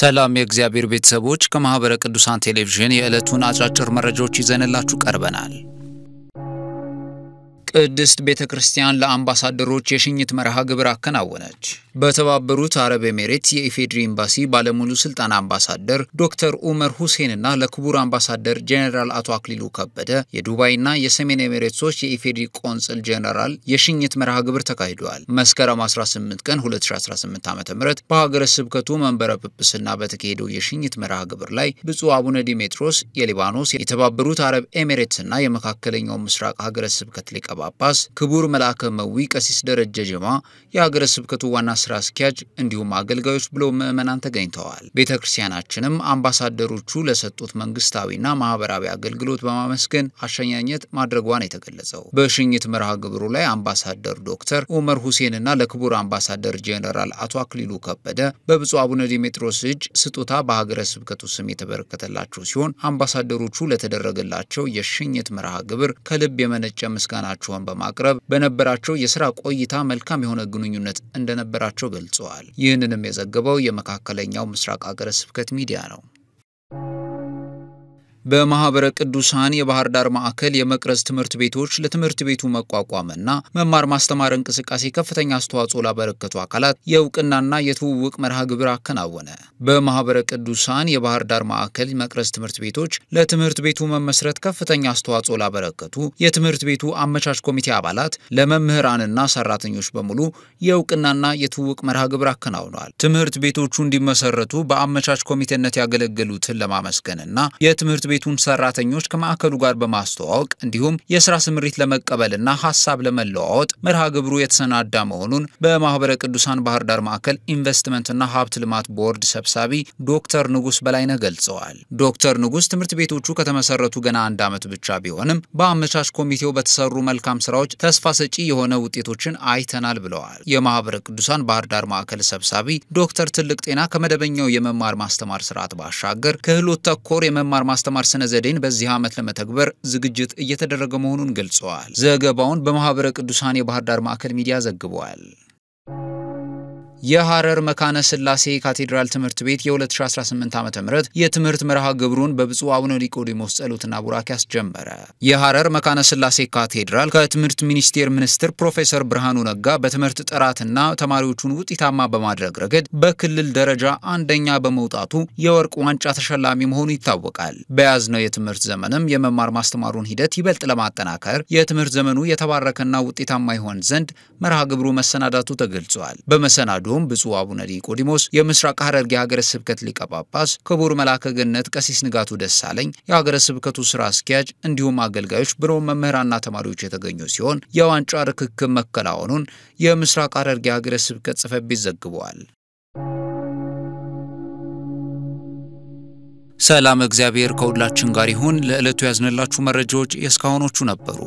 ሰላም የእግዚአብሔር ቤተሰቦች ከማህበረ ቅዱሳን ቴሌቪዥን የዕለቱን አጫጭር መረጃዎች ይዘንላችሁ ቀርበናል። ቅድስት ቤተክርስቲያን ለአምባሳደሮች የሽኝት መርሃ ግብር አከናወነች። በተባበሩት አረብ ኤሚሬትስ የኢፌድሪ ኤምባሲ ባለሙሉ ስልጣን አምባሳደር ዶክተር ኡመር ሁሴንና ለክቡር አምባሳደር ጄኔራል አቶ አክሊሉ ከበደ የዱባይና የሰሜን ኤሚሬትሶች የኢፌድሪ ቆንጽል ጄኔራል የሽኝት መርሃ ግብር ተካሂዷል። መስከረም 18 ቀን 2018 ዓ.ም በሀገረ ስብከቱ መንበረ ጵጵስና በተካሄደው የሽኝት መርሃ ግብር ላይ ብፁዕ አቡነ ዲሜጥሮስ የሊባኖስ የተባበሩት አረብ ኤሚሬትስና የመካከለኛው ምስራቅ ሀገረ ስብከት ሊቀ ጳጳስ ክቡር መልአከ መዊ ቀሲስ ደረጀ ጀማ የሀገረ ስብከቱ ዋና ስራ አስኪያጅ እንዲሁም አገልጋዮች ብለው ምዕመናን ተገኝተዋል። ቤተክርስቲያናችንም አምባሳደሮቹ ለሰጡት መንግስታዊና ማህበራዊ አገልግሎት በማመስገን አሸኛኘት ማድረጓን የተገለጸው። በሽኝት መርሃ ግብሩ ላይ አምባሳደር ዶክተር ኡመር ሁሴንና ለክቡር አምባሳደር ጄኔራል አቶ አክሊሉ ከበደ በብፁዕ አቡነ ዲሜጥሮስ እጅ ስጦታ በሀገረ ስብከቱ ስም የተበረከተላቸው ሲሆን አምባሳደሮቹ ለተደረገላቸው የሽኝት መርሃ ግብር ከልብ የመነጨ ምስጋናቸው በማቅረብ በነበራቸው የሥራ ቆይታ መልካም የሆነ ግንኙነት እንደነበራቸው ገልጸዋል። ይህንንም የዘገበው የመካከለኛው ምስራቅ ሀገረ ስብከት ሚዲያ ነው። በማህበረ ቅዱሳን የባህር ዳር ማዕከል የመቅረዝ ትምህርት ቤቶች ለትምህርት ቤቱ መቋቋምና መማር ማስተማር እንቅስቃሴ ከፍተኛ አስተዋጽኦ ላበረከቱ አካላት የእውቅናና የትውውቅ መርሃ ግብር አከናወነ። በማህበረ ቅዱሳን የባህር ዳር ማዕከል መቅረዝ ትምህርት ቤቶች ለትምህርት ቤቱ መመስረት ከፍተኛ አስተዋጽኦ ላበረከቱ የትምህርት ቤቱ አመቻች ኮሚቴ አባላት ለመምህራንና ሰራተኞች በሙሉ የእውቅናና የትውውቅ መርሃ ግብር አከናውነዋል። ትምህርት ቤቶቹ እንዲመሰረቱ በአመቻች ኮሚቴነት ያገለገሉትን ለማመስገንና የትምህርት ቤቱን ሰራተኞች ከማዕከሉ ጋር በማስተዋወቅ እንዲሁም የሥራ ስምሪት ለመቀበልና ሐሳብ ለመለዋወጥ መርሃ ግብሩ የተሰናዳ መሆኑን በማህበረ ቅዱሳን ባህር ዳር ማዕከል ኢንቨስትመንትና ሀብት ልማት ቦርድ ሰብሳቢ ዶክተር ንጉስ በላይነህ ገልጸዋል። ዶክተር ንጉስ ትምህርት ቤቶቹ ከተመሰረቱ ገና 1 ዓመት ብቻ ቢሆንም በአመቻች ኮሚቴው በተሰሩ መልካም ስራዎች ተስፋ ሰጪ የሆነ ውጤቶችን አይተናል ብለዋል። የማህበረ ቅዱሳን ባህር ዳር ማዕከል ሰብሳቢ ዶክተር ትልቅ ጤና ከመደበኛው የመማር ማስተማር ስርዓት ባሻገር ክህሎት ተኮር የመማር ማስተማር ስነ ዘዴን በዚህ ዓመት ለመተግበር ዝግጅት እየተደረገ መሆኑን ገልጸዋል። ዘገባውን በማህበረ ቅዱሳን የባህር ዳር ማዕከል ሚዲያ ዘግቧል። የሐረር መካነ ስላሴ ካቴድራል ትምህርት ቤት የ2018 ዓ.ም የትምህርት መርሃ ግብሩን በብፁዕ አቡነ ኒቆዲሞስ ጸሎትና ቡራኬ አስጀመረ። የሐረር መካነ ስላሴ ካቴድራል ከትምህርት ሚኒስቴር ሚኒስትር ፕሮፌሰር ብርሃኑ ነጋ በትምህርት ጥራትና ተማሪዎቹን ውጤታማ በማድረግ ረገድ በክልል ደረጃ አንደኛ በመውጣቱ የወርቅ ዋንጫ ተሸላሚ መሆኑ ይታወቃል። በያዝነው የትምህርት ዘመንም የመማር ማስተማሩን ሂደት ይበልጥ ለማጠናከር የትምህርት ዘመኑ የተባረከና ውጤታማ ይሆን ዘንድ መርሃ ግብሩ መሰናዳቱ ተገልጿል። በመሰናዱ ብፁዕ አቡነ ኒቆዲሞስ የምስራቅ ሐረርጌ ሀገረ ስብከት ሊቀ ጳጳስ ክቡር መልአከ ገነት ቀሲስ ንጋቱ ደሳለኝ የሀገረ ስብከቱ ስራ አስኪያጅ እንዲሁም አገልጋዮች ብሎም መምህራንና ተማሪዎች የተገኙ ሲሆን የዋንጫ ርክክብ መከናወኑን የምስራቅ ሐረርጌ ሀገረ ስብከት ጽሕፈት ቤት ዘግቧል። ሰላም እግዚአብሔር ከሁላችን ጋር ይሁን። ለዕለቱ ያዝነላችሁ መረጃዎች የስካሁኖቹ ነበሩ።